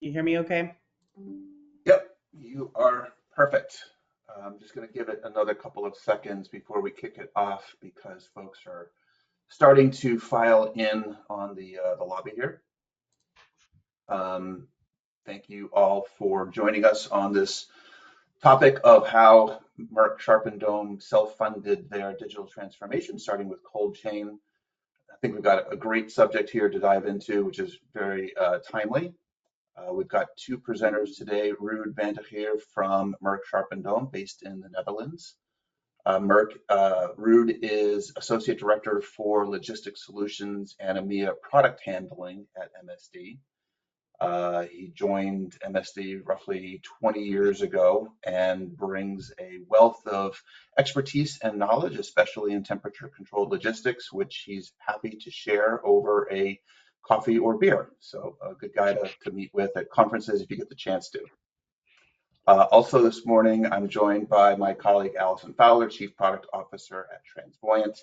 You hear me okay? Yep, you are perfect. I'm just going to give it another couple of seconds before we kick it off because folks are starting to file in on the lobby here. Um, Thank you all for joining us on this topic of how Merck Sharp and Dome self-funded their digital transformation, starting with cold chain. I think we've got a great subject here to dive into, which is very timely. We've got two presenters today, Ruud van der Geer from Merck Sharp and Dome, based in the Netherlands. Ruud is Associate Director for Logistics Solutions and EMEA Product Handling at MSD. He joined MSD roughly 20 years ago and brings a wealth of expertise and knowledge, especially in temperature-controlled logistics, which he's happy to share over a coffee or beer. So a good guy to meet with at conferences if you get the chance to. Also this morning, I'm joined by my colleague, Allison Fowler, Chief Product Officer at Transvoyant,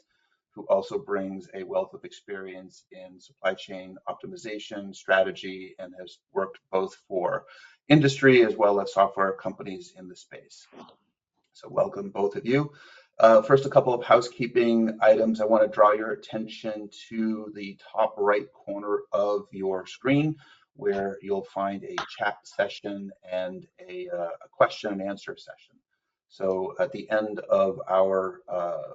who also brings a wealth of experience in supply chain optimization strategy and has worked both for industry as well as software companies in the space. So welcome both of you. First, a couple of housekeeping items. I want to draw your attention to the top right corner of your screen, where you'll find a chat session and a question and answer session. So at the end of our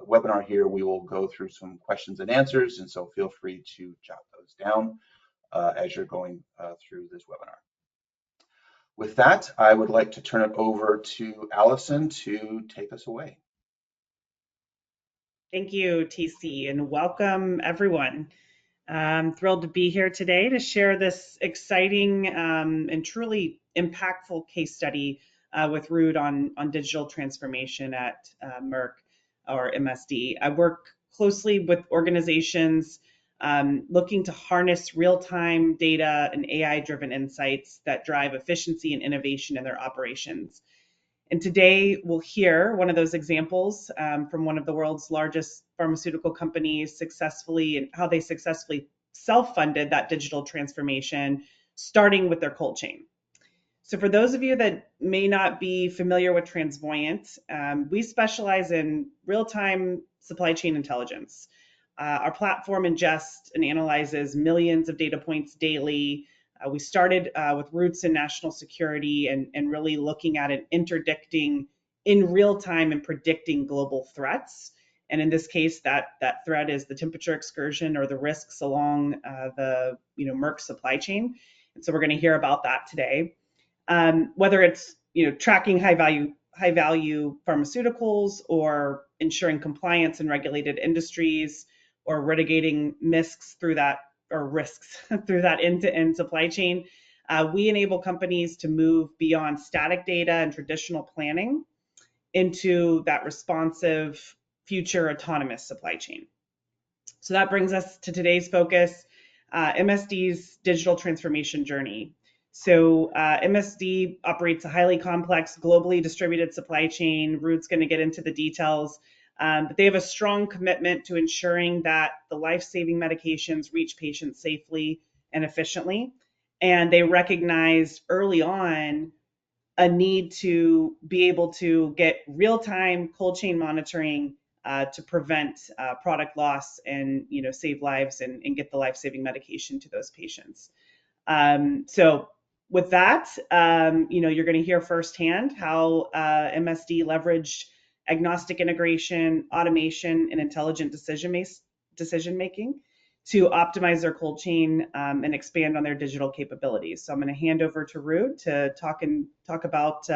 webinar here, we will go through some questions and answers, and so feel free to jot those down as you're going through this webinar. With that, I would like to turn it over to Allison to take us away. Thank you, TC, and welcome everyone. I'm thrilled to be here today to share this exciting and truly impactful case study with Ruud on digital transformation at Merck or MSD. I work closely with organizations looking to harness real-time data and AI-driven insights that drive efficiency and innovation in their operations. And today we'll hear one of those examples from one of the world's largest pharmaceutical companies successfully and how they successfully self-funded that digital transformation, starting with their cold chain. So for those of you that may not be familiar with Transvoyant, we specialize in real-time supply chain intelligence. Our platform ingests and analyzes millions of data points daily. We started with roots in national security and really looking at it interdicting in real time and predicting global threats. And in this case, that threat is the temperature excursion or the risks along the Merck supply chain. And so we're going to hear about that today. Whether it's tracking high value pharmaceuticals or ensuring compliance in regulated industries or mitigating risks through that end-to-end supply chain, we enable companies to move beyond static data and traditional planning into that responsive future autonomous supply chain. So that brings us to today's focus, MSD's digital transformation journey. So MSD operates a highly complex, globally distributed supply chain. Ruud's going to get into the details, but they have a strong commitment to ensuring that the life-saving medications reach patients safely and efficiently. And they recognized early on a need to be able to get real-time cold chain monitoring to prevent product loss and save lives and get the life-saving medication to those patients. So with that, you're going to hear firsthand how MSD leveraged agnostic integration, automation, and intelligent decision making to optimize their cold chain and expand on their digital capabilities. So I'm going to hand over to Ruud to talk about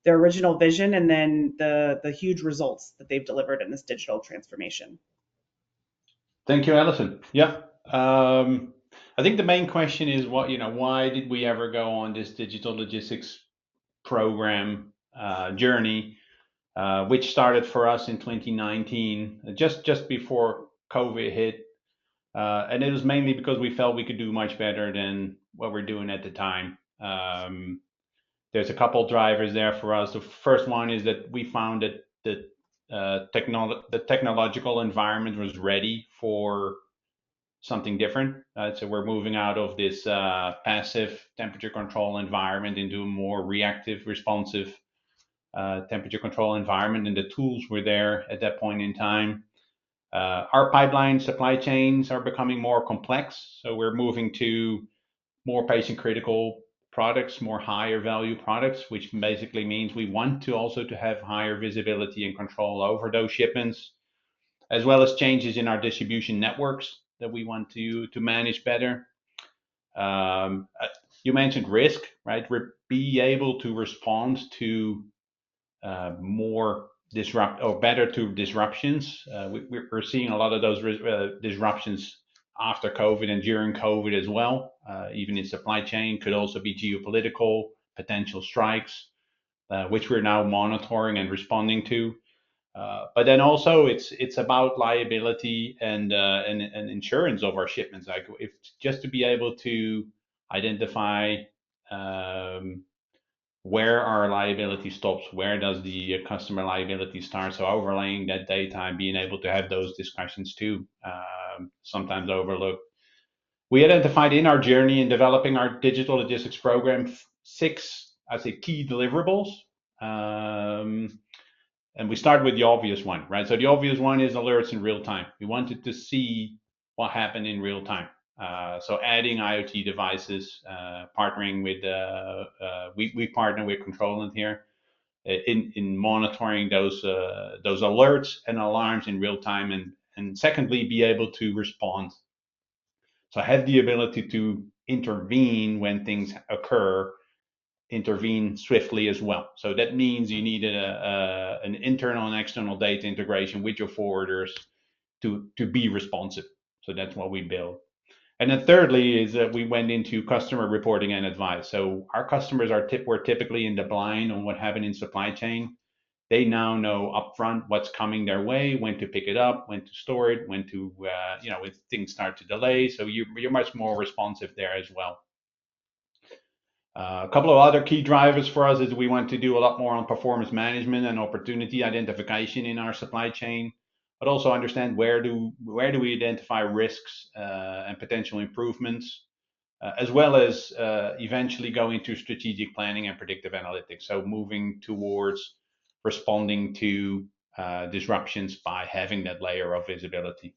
their original vision and then the huge results that they've delivered in this digital transformation. Thank you, Allison. Yeah. I think the main question is why did we ever go on this digital logistics program journey, which started for us in 2019, just before COVID hit. And it was mainly because we felt we could do much better than what we're doing at the time. There's a couple drivers there for us. The first one is that we found that the technological environment was ready for something different. So we're moving out of this passive temperature control environment into a more reactive, responsive temperature control environment, and the tools were there at that point in time. Our pipeline supply chains are becoming more complex, so we're moving to more patient critical products, more higher value products, which basically means we want to also to have higher visibility and control over those shipments, as well as changes in our distribution networks that we want to manage better. You mentioned risk, right? Be able to respond to more disrupt or better to disruptions. We're seeing a lot of those disruptions after COVID and during COVID as well. Even in supply chain, could also be geopolitical potential strikes, which we're now monitoring and responding to. But then also it's about liability and insurance of our shipments. Like if just to be able to identify um, where our liability stops, where does the customer liability start. So overlaying that data and being able to have those discussions too, sometimes overlooked. We identified in our journey in developing our digital logistics program six, I say, key deliverables. Um, and we start with the obvious one, right? So the obvious one is alerts in real time. We wanted to see what happened in real time. So adding IoT devices, partnering with, we partner with Controllant here in monitoring those alerts and alarms in real time, and secondly, be able to respond. So have the ability to intervene when things occur, intervene swiftly as well. So that means you need an internal and external data integration with your forwarders to be responsive. So that's what we build. And then thirdly is that we went into customer reporting and advice. So our customers were typically in the blind on what happened in supply chain. They now know upfront what's coming their way, when to pick it up, when to store it, when to, if things start to delay. So you're much more responsive there as well. A couple of other key drivers for us is we want to do a lot more on performance management and opportunity identification in our supply chain, but also understand where do we identify risks and potential improvements, as well as eventually go into strategic planning and predictive analytics. So moving towards responding to disruptions by having that layer of visibility.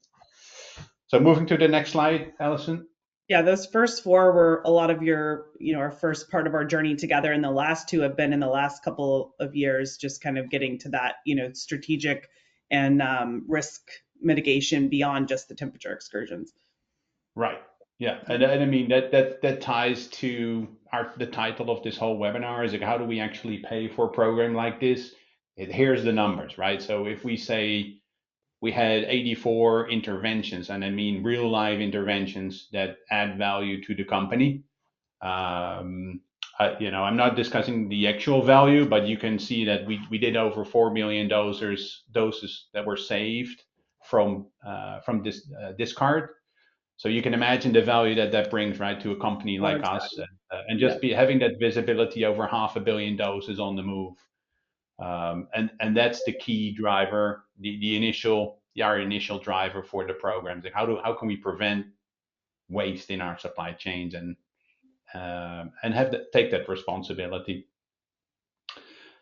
So moving to the next slide, Alison. Yeah, those first four were a lot of your, our first part of our journey together. And the last two have been in the last couple of years, just kind of getting to that, strategic and risk mitigation beyond just the temperature excursions. Right. Yeah. And I mean that ties to the title of this whole webinar is like, how do we actually pay for a program like this? Here's the numbers, right? So if we say we had 84 interventions, and I mean real live interventions that add value to the company. I'm not discussing the actual value, but you can see that we did over 4 million doses that were saved from this discard. So you can imagine the value that brings, right, to a company like Large us, value. and Yeah. just having that visibility over 500 million doses on the move. And that's the key driver, our initial driver for the programs. Like how can we prevent waste in our supply chains and take that responsibility.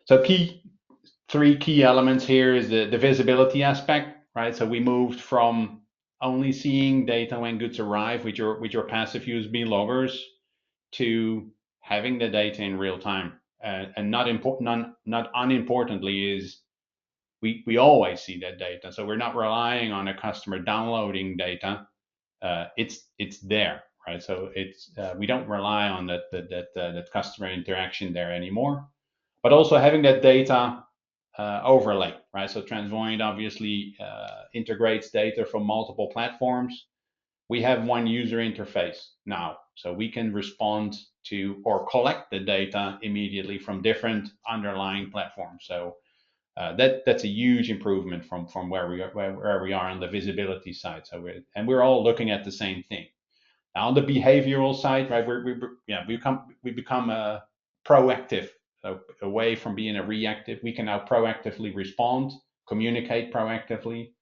So three key elements here is the visibility aspect, right? So we moved from only seeing data when goods arrive with your passive USB loggers to having the data in real time. And not unimportantly is we always see that data. So we're not relying on a customer downloading data. It's there, right? So we don't rely on that customer interaction there anymore. But also having that data overlay, right? So Transvoyant obviously integrates data from multiple platforms. We have one user interface now, so we can respond to or collect the data immediately from different underlying platforms. So that's a huge improvement from where we are on the visibility side. So we're all looking at the same thing. Now on the behavioral side, right? We become a proactive, so away from being a reactive. We can now proactively respond, communicate proactively,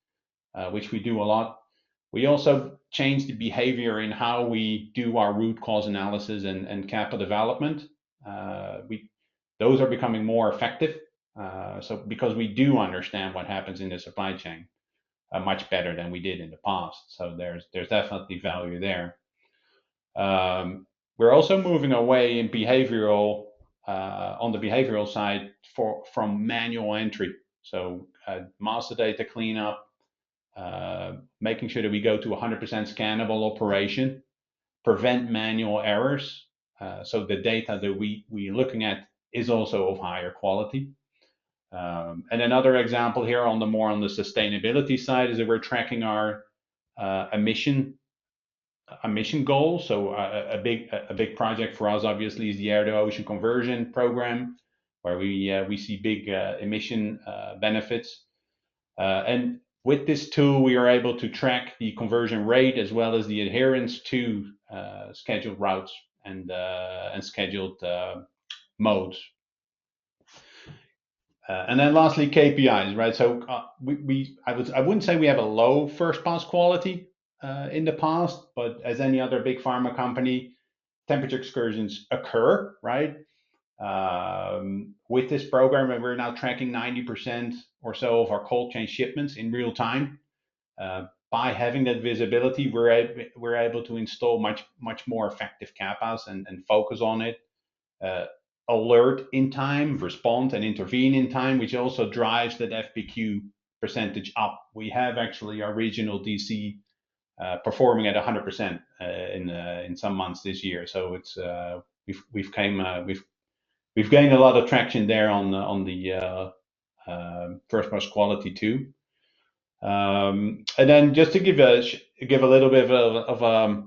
which we do a lot. We also changed the behavior in how we do our root cause analysis and kappa development. Those are becoming more effective. So because we do understand what happens in the supply chain much better than we did in the past. So there's definitely value there. We're also moving away in behavioral on the behavioral side from manual entry. So master data cleanup, making sure that we go to 100% scannable operation, prevent manual errors, so the data that we're looking at is also of higher quality. And another example here on the sustainability side is that we're tracking our emission goals. So a big project for us obviously is the air to ocean conversion program, where we see big emission benefits. And with this tool, we are able to track the conversion rate as well as the adherence to scheduled routes and scheduled modes. And then lastly, KPIs, right? So I wouldn't say we have a low first pass quality in the past, but as any other big pharma company, temperature excursions occur, right? With this program, and we're now tracking 90% or so of our cold chain shipments in real time. By having that visibility, we're able to install much more effective kappas and focus on it. Alert in time, respond and intervene in time, which also drives that FPQ percentage up. We have actually our regional DC performing at 100% in some months this year. So it's we've gained a lot of traction there on the first pass quality too. And then just to give a little bit of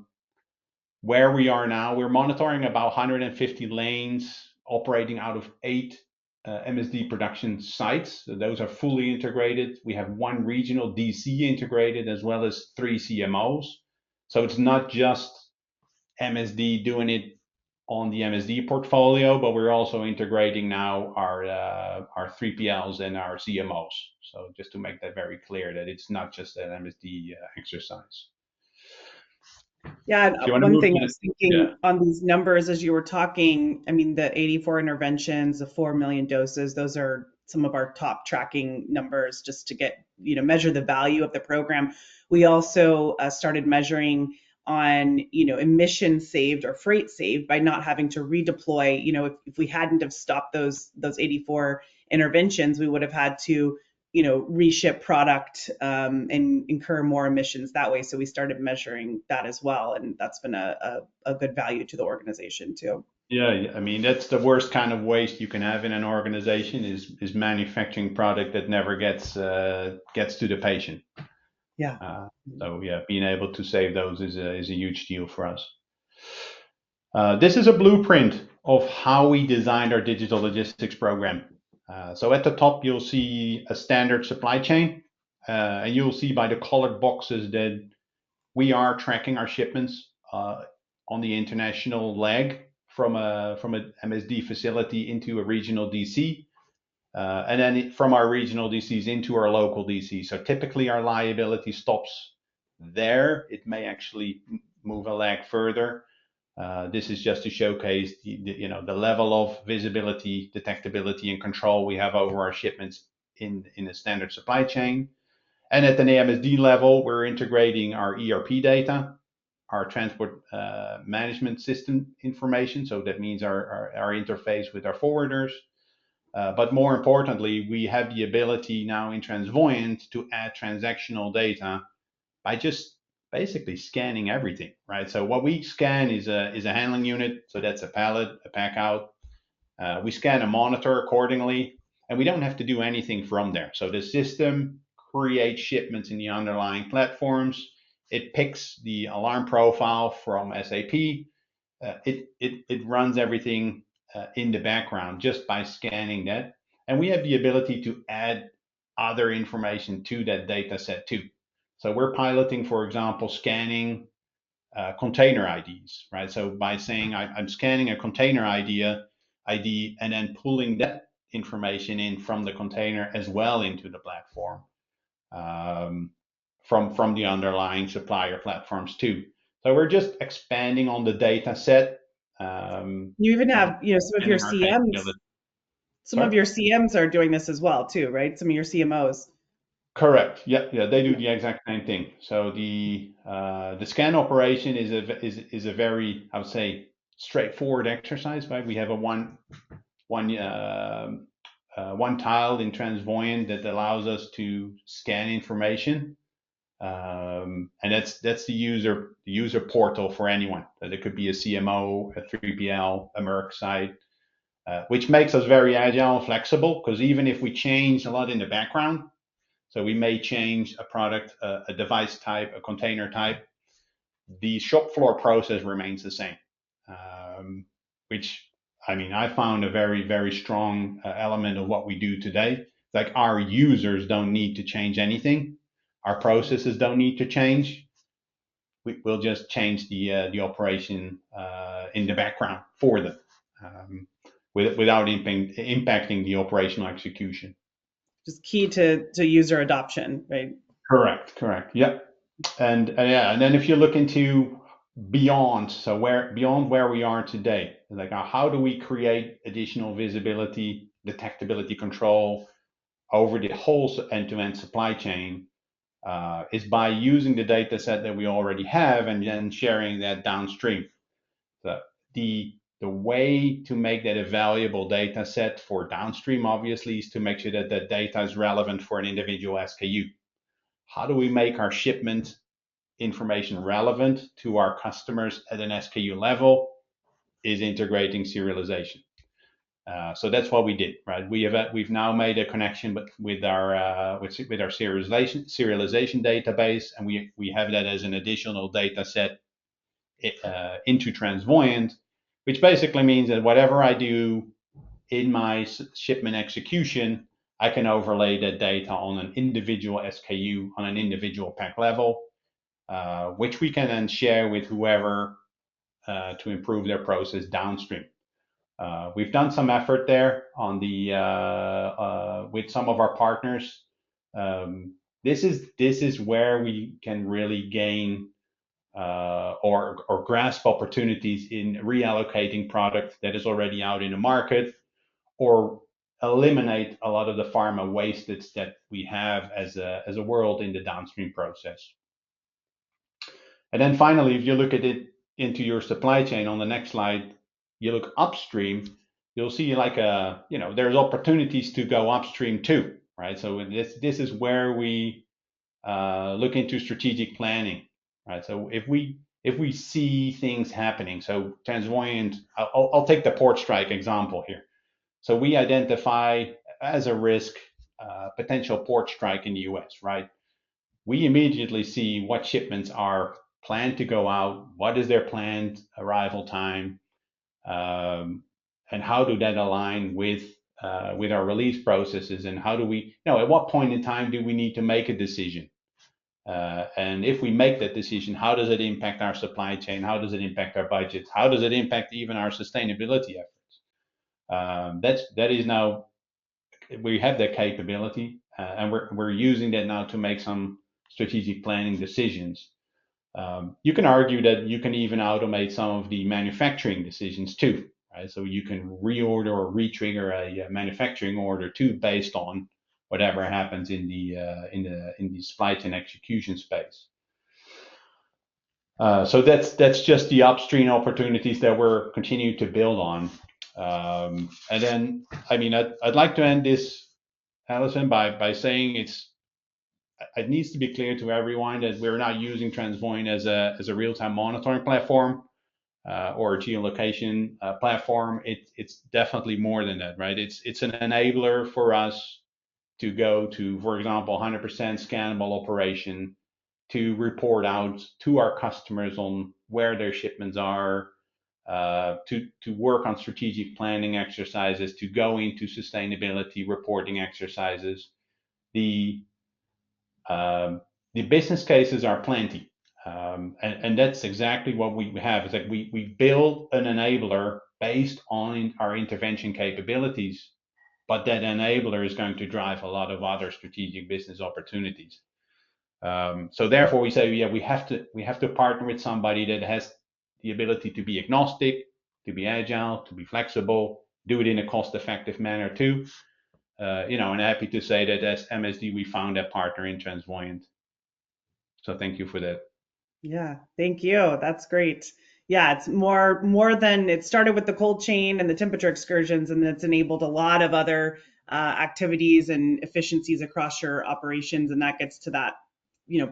where we are now, we're monitoring about 150 lanes operating out of 8 MSD production sites. So those are fully integrated. We have 1 regional DC integrated as well as 3 CMOs. So it's not just MSD doing it on the MSD portfolio, but we're also integrating now our 3PLs and our CMOs. So just to make that very clear that it's not just an MSD exercise. Yeah, Do you want to one move thing to I was yeah. thinking on these numbers as you were talking, I mean, the 84 interventions, the 4 million doses, those are some of our top tracking numbers just to get, measure the value of the program. We also started measuring on, emissions saved or freight saved by not having to redeploy. If we hadn't have stopped those 84 interventions, we would have had to reship product and incur more emissions that way. So we started measuring that as well, and that's been a good value to the organization too. Yeah, I mean that's the worst kind of waste you can have in an organization is manufacturing product that never gets to the patient. Yeah. So yeah, being able to save those is a huge deal for us. This is a blueprint of how we designed our digital logistics program. So at the top, you'll see a standard supply chain, and you'll see by the colored boxes that we are tracking our shipments on the international leg from a MSD facility into a regional DC, and then from our regional DCs into our local DC. So typically our liability stops there. It may actually move a leg further. This is just to showcase the level of visibility, detectability, and control we have over our shipments in a standard supply chain. And at an AMSD level, we're integrating our ERP data, our transport management system information. So that means our interface with our forwarders. But more importantly, we have the ability now in Transvoyant to add transactional data by just basically scanning everything, right? So what we scan is a handling unit. So that's a pallet, a pack out. We scan a monitor accordingly, and we don't have to do anything from there. So the system creates shipments in the underlying platforms. It picks the alarm profile from SAP. It runs everything in the background just by scanning that. And we have the ability to add other information to that data set too. So we're piloting, for example, scanning container IDs, right? So by saying I'm scanning a container ID and then pulling that information in from the container as well into the platform. from the underlying supplier platforms too. So we're just expanding on the data set. You even And have, some of your expanding our CMs, capability. some of Sorry? your CMs are doing this as well too, right? Some of your CMOs. Correct. Yeah, yeah, they do the exact same thing. So the scan operation is a very, I would say, straightforward exercise, right? We have a one tile in Transvoyant that allows us to scan information, and that's the user portal for anyone. That it could be a CMO, a 3PL, a Merck site, which makes us very agile and flexible. Because even if we change a lot in the background, so we may change a product, a device type, a container type, the shop floor process remains the same, which I mean, I found a very, very strong element of what we do today. Like our users don't need to change anything. Our processes don't need to change. We'll just change the operation in the background for them, without impacting the operational execution. Just key to user adoption, right? Correct. Yep. And then if you look into beyond, so beyond where we are today, like how do we create additional visibility, detectability control over the whole end-to-end supply chain, is by using the data set that we already have and then sharing that downstream. So the way to make that a valuable data set for downstream, obviously, is to make sure that that data is relevant for an individual SKU. How do we make our shipment information relevant to our customers at an SKU level? Is integrating serialization. So that's what we did, right? We've now made a connection with our serialization database, and we have that as an additional data set into Transvoyant, which basically means that whatever I do in my shipment execution, I can overlay that data on an individual SKU on an individual pack level, which we can then share with whoever to improve their process downstream. We've done some effort there on with some of our partners. This is where we can really gain or grasp opportunities in reallocating product that is already out in the market, or eliminate a lot of the pharma wastage that we have as a world in the downstream process. And then finally, if you look at it into your supply chain on the next slide, you look upstream, you'll see there's opportunities to go upstream too, right? So this is where we look into strategic planning, right? So if we see things happening, so Transvoyant, I'll take the port strike example here. So we identify as a risk potential port strike in the US, right? We immediately see what shipments are planned to go out, what is their planned arrival time, and how do that align with our release processes, and how do we, at what point in time do we need to make a decision? And if we make that decision, how does it impact our supply chain? How does it impact our budgets? How does it impact even our sustainability efforts? That is now, we have that capability, and we're using that now to make some strategic planning decisions. You can argue that you can even automate some of the manufacturing decisions too, right? So you can reorder or re-trigger a manufacturing order too, based on whatever happens in the supply chain execution space. So that's just the upstream opportunities that we're continuing to build on. And then, I mean, I'd like to end this, Alison, by saying it needs to be clear to everyone that we're not using Transvoyant as a real-time monitoring platform or a geolocation platform. It's definitely more than that, right? It's an enabler for us to go to, for example, 100% scannable operation, to report out to our customers on where their shipments are, to work on strategic planning exercises, to go into sustainability reporting exercises. The business cases are plenty. And that's exactly what we have, is that we build an enabler based on our intervention capabilities, but that enabler is going to drive a lot of other strategic business opportunities. So therefore, we say, yeah, we have to partner with somebody that has the ability to be agnostic, to be agile, to be flexible, do it in a cost-effective manner too. And happy to say that as MSD, we found that partner in Transvoyant. So thank you for that. Yeah, thank you. That's great. Yeah, it's more than it started with the cold chain and the temperature excursions, and it's enabled a lot of other activities and efficiencies across your operations, and that gets to that,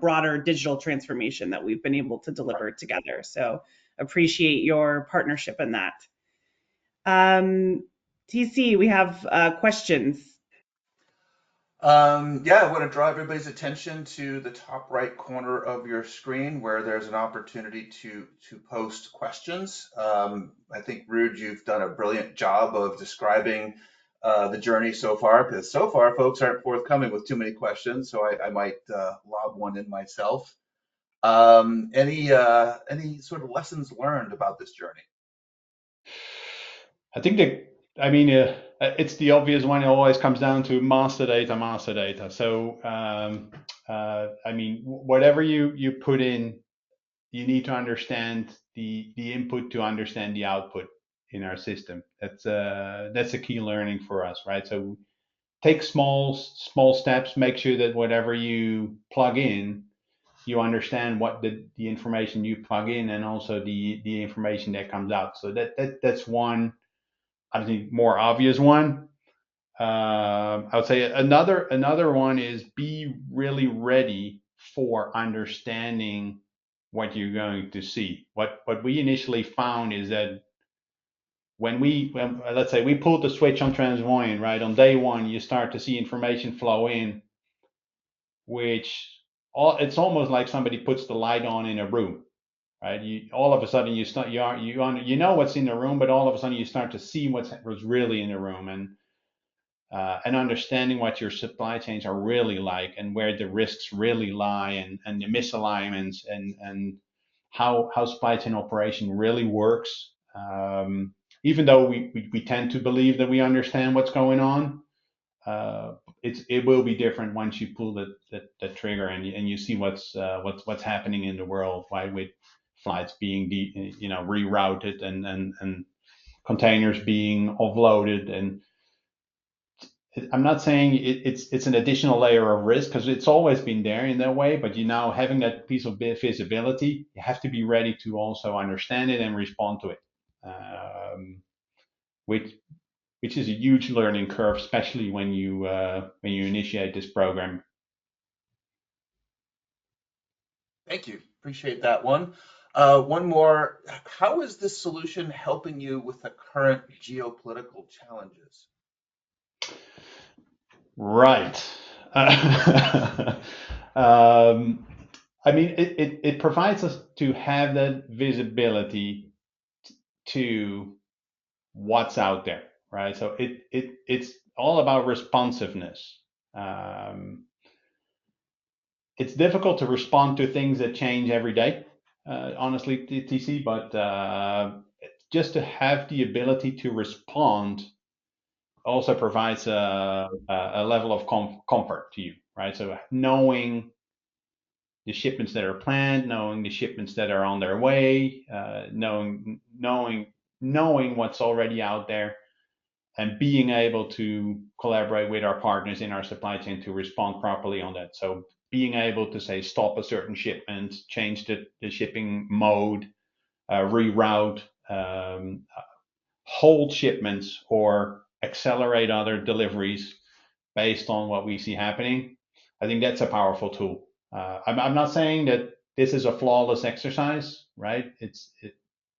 broader digital transformation that we've been able to deliver together. So appreciate your partnership in that. TC, we have questions. Yeah, I want to draw everybody's attention to the top right corner of your screen where there's an opportunity to post questions. I think, Rude, you've done a brilliant job of describing the journey so far, because so far folks aren't forthcoming with too many questions, so I might lob one in myself. Any sort of lessons learned about this journey? I think it's the obvious one. It always comes down to master data, master data. So, whatever you put in, you need to understand the input to understand the output in our system. That's a key learning for us, right? So take small steps. Make sure that whatever you plug in, you understand what the information you plug in, and also the information that comes out. So that's one, I think, more obvious one. I would say another one is be really ready for understanding what you're going to see. What we initially found is that when let's say we pulled the switch on Transvoyant, right, on day one, you start to see information flow in, which it's almost like somebody puts the light on in a room, right? All of a sudden you know what's in the room, but all of a sudden you start to see what's really in the room, and understanding what your supply chains are really like and where the risks really lie, and the misalignments, and how supply chain operation really works. Even though we tend to believe that we understand what's going on, it will be different once you pull the trigger, and you see what's happening in the world, right? With flights being rerouted, and containers being offloaded. And I'm not saying it's an additional layer of risk, because it's always been there in that way, but now having that piece of visibility, you have to be ready to also understand it and respond to it, which is a huge learning curve, especially when you initiate this program. Thank you. Appreciate that one. One more. How is this solution helping you with the current geopolitical challenges? Right. It provides us to have that visibility to what's out there, right? So it's all about responsiveness. It's difficult to respond to things that change every day, honestly, TC, but just to have the ability to respond also provides a level of comfort to you, right? So knowing the shipments that are planned, knowing the shipments that are on their way, knowing what's already out there, and being able to collaborate with our partners in our supply chain to respond properly on that. So being able to say stop a certain shipment, change the shipping mode, reroute, hold shipments, or accelerate other deliveries based on what we see happening. I think that's a powerful tool. I'm not saying that this is a flawless exercise, right?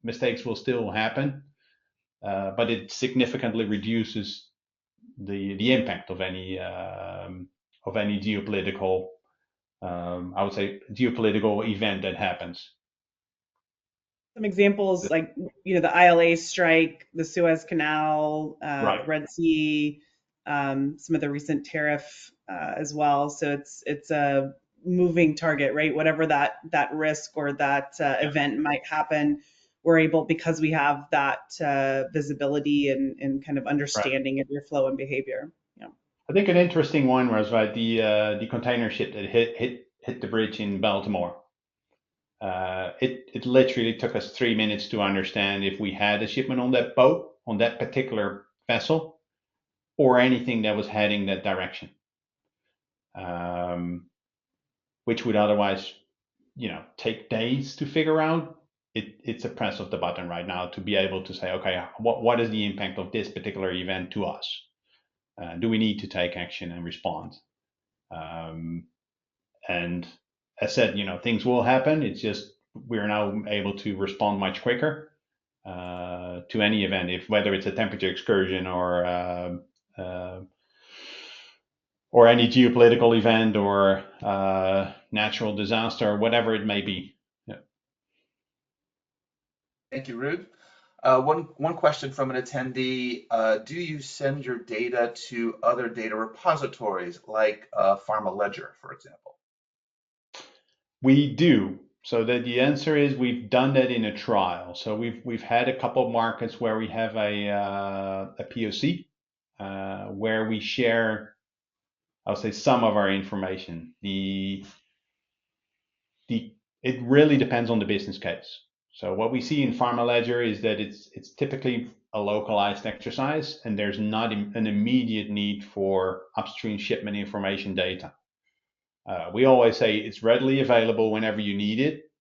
Mistakes will still happen, but it significantly reduces the impact of any geopolitical, I would say, geopolitical event that happens. Some examples like, the ILA strike, the Suez Canal, Right. Red Sea, some of the recent tariff as well. So it's a moving target, right? Whatever that risk or that event might happen, we're able, because we have that visibility and kind of Right. understanding of your flow and behavior. Yeah. I think an interesting one was, right, the container ship that hit the bridge in Baltimore. It literally took us 3 minutes to understand if we had a shipment on that boat, on that particular vessel, or anything that was heading that direction, which would otherwise, take days to figure out. It's a press of the button right now to be able to say, okay, what is the impact of this particular event to us? Do we need to take action and respond? And as said, things will happen. It's just we're now able to respond much quicker to any event, whether it's a temperature excursion or any geopolitical event or natural disaster, whatever it may be. Yeah. Thank you, Ruud. One question from an attendee. Do you send your data to other data repositories like Pharma Ledger, for example? We do. So the answer is we've done that in a trial. So we've had a couple of markets where we have a POC where we share, I'll say, some of our information. It really depends on the business case. So what we see in Pharma Ledger is that it's typically a localized exercise, and there's not an immediate need for upstream shipment information data. We always say it's readily available whenever you need it,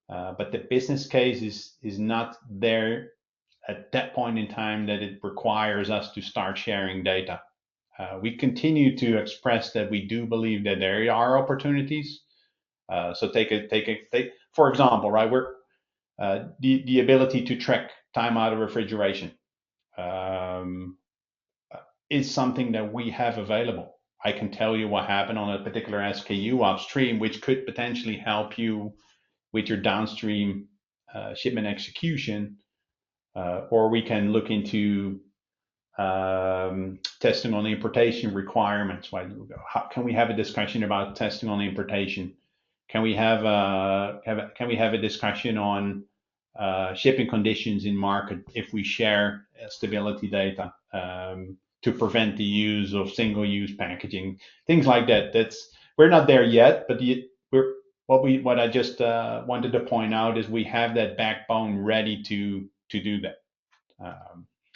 but the business case is not there at that point in time that it requires us to start sharing data. We continue to express that we do believe that there are opportunities. So for example, right? We're the ability to track time out of refrigeration is something that we have available. I can tell you what happened on a particular SKU upstream, which could potentially help you with your downstream shipment execution, or we can look into testing on importation requirements. How can we have a discussion about testing on importation? Can we have a discussion on shipping conditions in market if we share stability data to prevent the use of single-use packaging, things like that. We're not there yet, but what I just wanted to point out is we have that backbone ready to do that.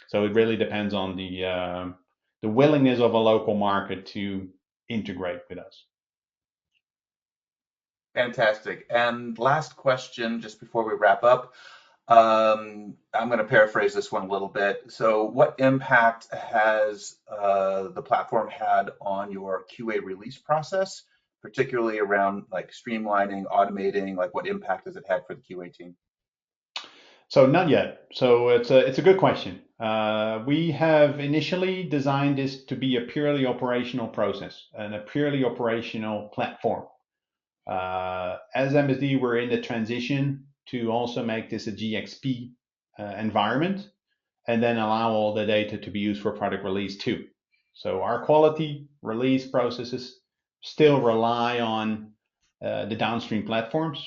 So it really depends on the willingness of a local market to integrate with us. Fantastic. And last question, just before we wrap up. I'm going to paraphrase this one a little bit. So what impact has the platform had on your QA release process, particularly around like streamlining, automating, like what impact has it had for the QA team? So not yet. So it's a good question. We have initially designed this to be a purely operational process and a purely operational platform. As MSD, we're in the transition to also make this a GXP environment and then allow all the data to be used for product release too. So our quality release processes still rely on the downstream platforms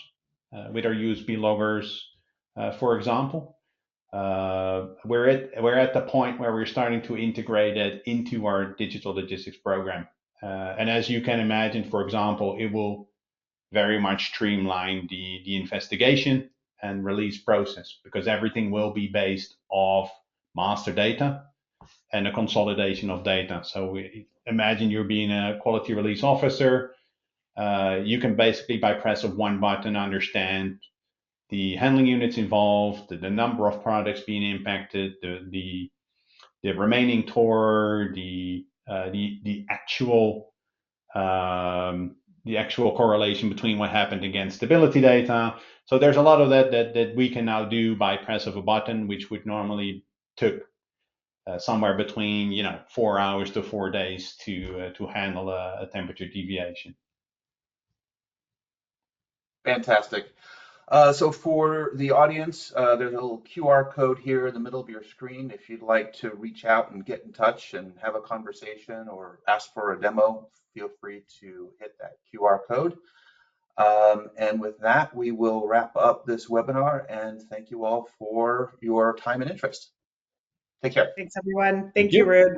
with our USB loggers, for example. We're at the point where we're starting to integrate it into our digital logistics program. And as you can imagine, for example, it will very much streamline the investigation and release process because everything will be based off master data and a consolidation of data. So imagine you're being a quality release officer. You can basically, by press of one button, understand the handling units involved, the number of products being impacted, the remaining TOR, the actual correlation between what happened against stability data. So there's a lot of that we can now do by press of a button, which would normally took somewhere between 4 hours to 4 days to handle a temperature deviation. Fantastic. So for the audience, there's a little QR code here in the middle of your screen. If you'd like to reach out and get in touch and have a conversation or ask for a demo, feel free to hit that QR code. And with that, we will wrap up this webinar and thank you all for your time and interest. Take care. Thanks, everyone. Thank you, Ruud.